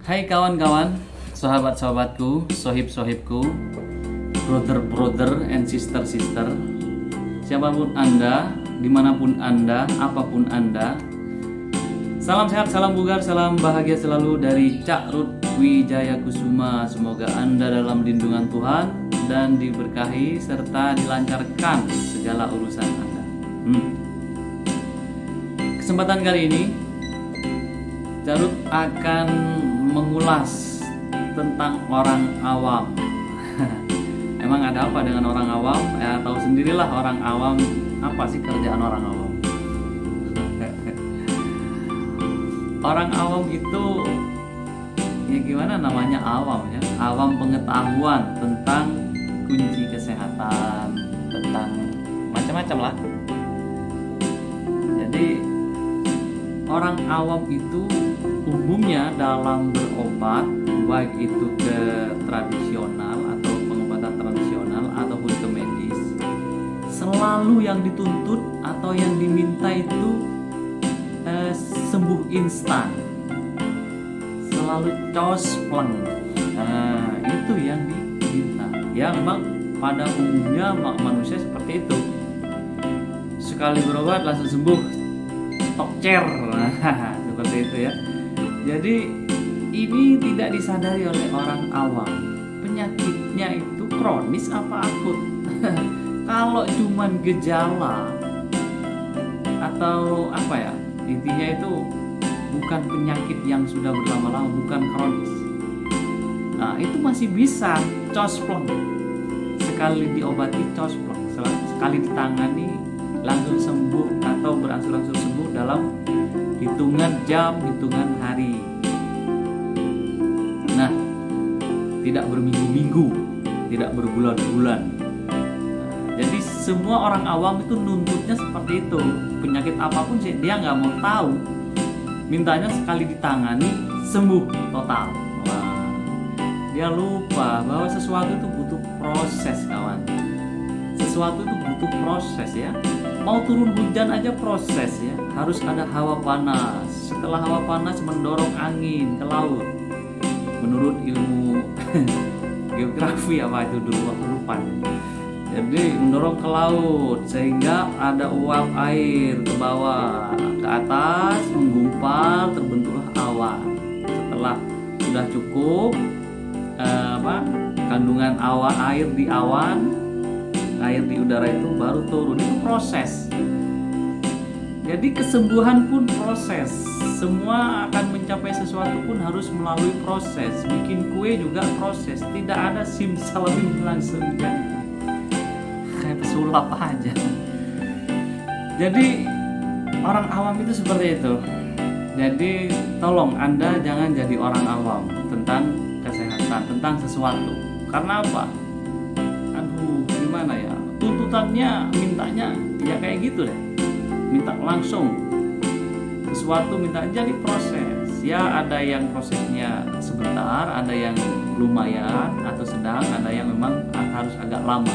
Hai kawan-kawan, sahabat-sahabatku, sohib-sohibku, brother-brother and sister-sister, siapapun Anda, dimanapun Anda, apapun Anda. Salam sehat, salam bugar, salam bahagia selalu dari Cak Ruth Wijaya Kusuma. Semoga Anda dalam lindungan Tuhan dan diberkahi serta dilancarkan segala urusan Anda. Kesempatan kali ini Cak Ruth akan mengulas tentang orang awam. Emang ada apa dengan orang awam? Ya tahu sendirilah orang awam, apa sih kerjaan orang awam. Orang awam itu ya gimana namanya awam ya? Awam pengetahuan tentang kunci kesehatan, tentang macam-macam lah. Jadi orang awam itu umumnya dalam berobat, baik itu ke tradisional atau pengobatan tradisional ataupun ke medis, selalu yang dituntut atau yang diminta itu sembuh instan, selalu cospleng. Itu yang diminta. Ya memang pada umumnya manusia seperti itu. Sekali berobat langsung sembuh, tokcer, seperti itu ya. Jadi ini tidak disadari oleh orang awam. Penyakitnya itu kronis apa akut? Kalau cuman gejala atau apa ya, intinya itu bukan penyakit yang sudah berlama-lama, bukan kronis. Nah itu masih bisa cospleng. Sekali diobati cospleng, sekali ditangani langsung sembuh atau berangsur-angsur sembuh dalam hitungan jam, hitungan hari. Nah, tidak berminggu-minggu, tidak berbulan-bulan. Jadi semua orang awam itu nuntutnya seperti itu. Penyakit apapun sih dia nggak mau tahu. Mintanya sekali ditangani sembuh total. Wah, dia lupa bahwa sesuatu itu butuh proses, kawan. Sesuatu itu butuh proses ya. Mau turun hujan aja proses ya. Harus ada hawa panas. Setelah hawa panas mendorong angin ke laut. Menurut ilmu geografi apa itu dulu waktu lupa. Jadi mendorong ke laut sehingga ada uap air ke bawah, ke atas, menggumpal, terbentuklah awan. Setelah sudah cukup kandungan air di awan, air di udara itu baru turun. Itu proses. Jadi kesembuhan pun proses. Semua akan mencapai sesuatu pun harus melalui proses. Bikin kue juga proses. Tidak ada simsalabim langsung jadi. Kayak pesulap aja. Jadi orang awam itu seperti itu. Jadi tolong Anda jangan jadi orang awam tentang kesehatan, tentang sesuatu. Karena apa? Aduh, gimana ya? Tuntutannya, mintanya ya kayak gitu deh. Minta langsung sesuatu, minta jadi proses. Ya ada yang prosesnya sebentar, ada yang lumayan atau sedang, ada yang memang harus agak lama.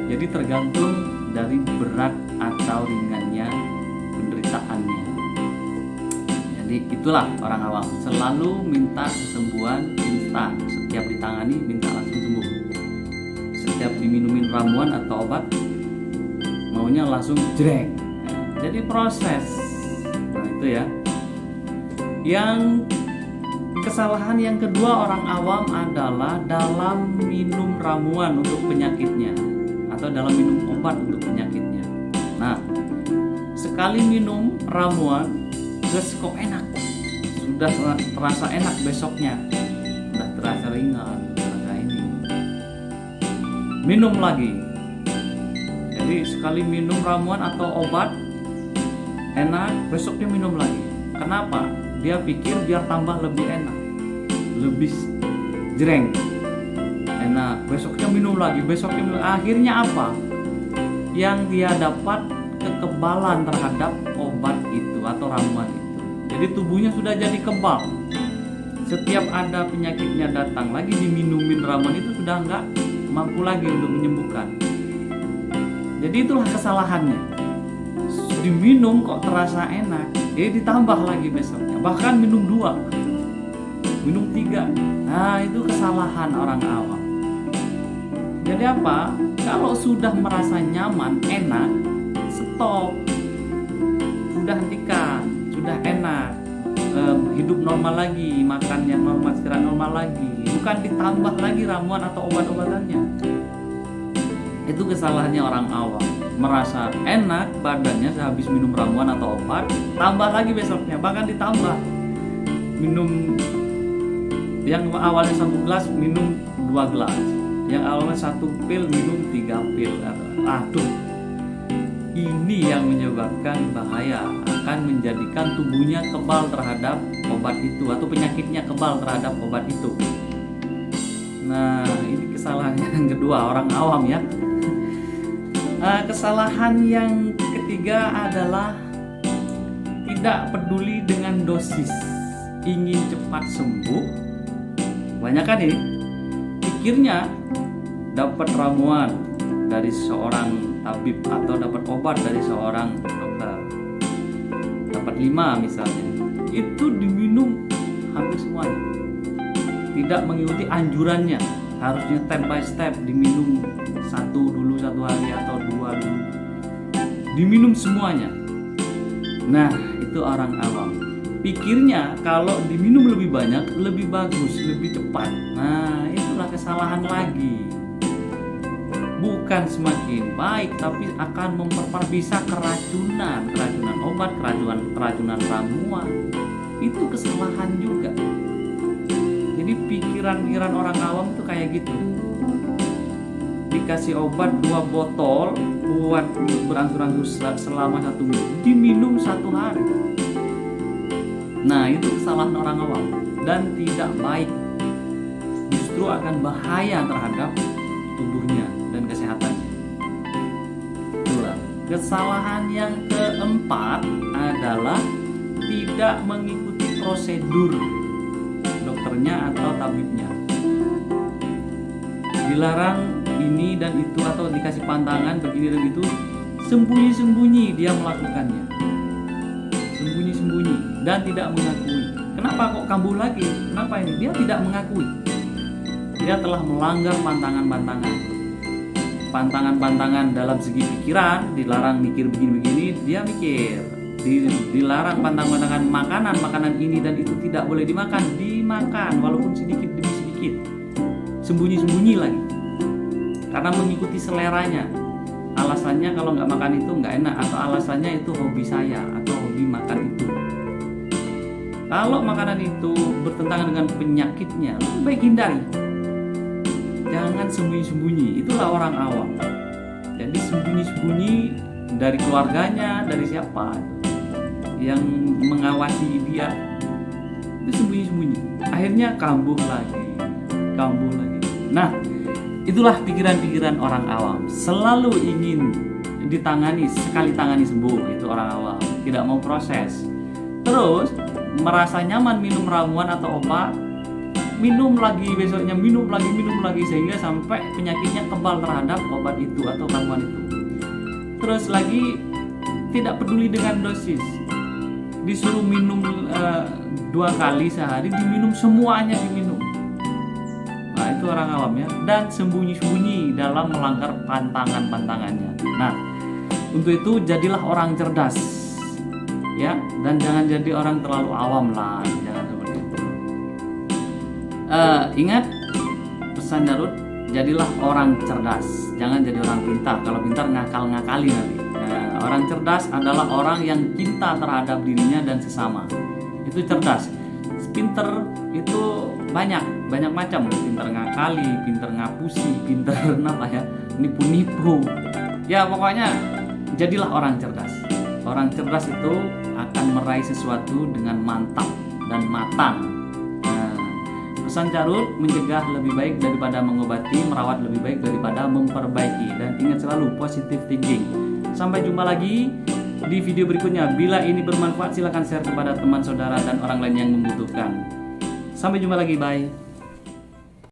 Jadi tergantung dari berat atau ringannya penderitaannya. Jadi itulah orang awam, selalu minta kesembuhan instan. Setiap ditangani minta langsung sembuh. Setiap diminumin ramuan atau obat maunya langsung jreng. Jadi proses. Nah itu ya. Yang kesalahan yang kedua orang awam adalah dalam minum ramuan untuk penyakitnya atau dalam minum obat untuk penyakitnya. Nah, sekali minum ramuan terus kok enak, sudah terasa enak besoknya, sudah terasa ringan, terasa ini. Minum lagi. Jadi sekali minum ramuan atau obat enak, besoknya minum lagi. Kenapa? Dia pikir biar tambah lebih enak, lebih jreng, enak. Besoknya minum lagi, besoknya minum. Akhirnya apa? Yang dia dapat kekebalan terhadap obat itu atau ramuan itu. Jadi tubuhnya sudah jadi kebal. Setiap ada penyakitnya datang lagi diminumin ramuan itu sudah nggak mampu lagi untuk menyembuhkan. Jadi itulah kesalahannya. Diminum kok terasa enak, ditambah lagi besoknya, bahkan minum 2. minum 3. Nah, itu kesalahan orang awam. Jadi apa? Kalau sudah merasa nyaman, enak, stop. Sudah hentikan, sudah enak. Hidup normal lagi, makan yang normal, istirahat normal lagi. Bukan ditambah lagi ramuan atau obat-obatannya. Itu kesalahannya orang awam. Merasa enak badannya sehabis minum ramuan atau obat, tambah lagi besoknya, bahkan ditambah. Minum yang awalnya 1 gelas, minum 2 gelas. Yang awalnya 1 pil, minum 3 pil. Aduh, ini yang menyebabkan bahaya, akan menjadikan tubuhnya kebal terhadap obat itu, atau penyakitnya kebal terhadap obat itu. Nah, ini kesalahan yang kedua orang awam ya. Kesalahan yang ketiga adalah tidak peduli dengan dosis, ingin cepat sembuh. Banyak kan ini pikirnya dapat ramuan dari seorang tabib atau dapat obat dari seorang dokter, dapat 5 misalnya, itu diminum hampir semuanya, tidak mengikuti anjurannya. Harusnya step by step, diminum 1 dulu 1 hari atau 2 dulu, diminum semuanya. Nah, itu orang awam. Pikirnya kalau diminum lebih banyak, lebih bagus, lebih cepat. Nah, itulah kesalahan lagi. Bukan semakin baik, tapi akan memperparah, bisa keracunan obat, keracunan ramuan. Itu kesalahan juga. Jadi pikiran orang awam itu kayak gitu. Dikasih obat 2 botol buat berangsur-angsur selama 1 minggu, diminum 1 hari. Nah, itu kesalahan orang awam dan tidak baik. Justru akan bahaya terhadap tubuhnya dan kesehatannya. Itulah. Kesalahan yang keempat adalah tidak mengikuti prosedur dokternya atau tabibnya. Dilarang ini dan itu atau dikasih pantangan begini dan itu, sembunyi-sembunyi dia melakukannya, sembunyi-sembunyi dan tidak mengakui. Kenapa kok kambuh lagi? Kenapa ini? Dia tidak mengakui. Dia telah melanggar pantangan dalam segi pikiran. Dilarang mikir begini-begini, dia mikir. Dilarang pantangan makanan ini dan itu tidak boleh dimakan walaupun sedikit demi sedikit, sembunyi-sembunyi lagi karena mengikuti seleranya. Alasannya kalau nggak makan itu nggak enak, atau alasannya itu hobi saya atau hobi makan itu. Kalau makanan itu bertentangan dengan penyakitnya, lebih baik hindari, jangan sembunyi-sembunyi. Itulah orang awam. Jadi sembunyi-sembunyi dari keluarganya, dari siapa yang mengawasi dia, itu sembunyi-sembunyi, akhirnya kambuh lagi. Nah, itulah pikiran-pikiran orang awam, selalu ingin ditangani, sekali tangani sembuh. Itu orang awam, tidak mau proses, terus merasa nyaman minum ramuan atau obat, minum lagi, besoknya minum lagi sehingga sampai penyakitnya kebal terhadap obat itu atau ramuan itu. Terus lagi tidak peduli dengan dosis, disuruh minum 2 kali sehari, diminum semuanya, diminum. Nah, itu orang awam ya, dan sembunyi-sembunyi dalam melanggar pantangannya. Nah, untuk itu jadilah orang cerdas ya, dan jangan jadi orang terlalu awam lah, jangan seperti itu. Ingat pesan Jarud, jadilah orang cerdas, jangan jadi orang pintar. Kalau pintar ngakali nanti. Nah, orang cerdas adalah orang yang cinta terhadap dirinya dan sesama. Itu cerdas. Pinter itu banyak macam. Pinter ngakali, pinter ngapusi, pinter nipu-nipu. Ya pokoknya jadilah orang cerdas. Orang cerdas itu akan meraih sesuatu dengan mantap dan matang. Nah, pesan Jarud, mencegah lebih baik daripada mengobati, merawat lebih baik daripada memperbaiki. Dan ingat selalu positive thinking. Sampai jumpa lagi di video berikutnya. Bila ini bermanfaat, silakan share kepada teman saudara dan orang lain yang membutuhkan. Sampai jumpa lagi, bye.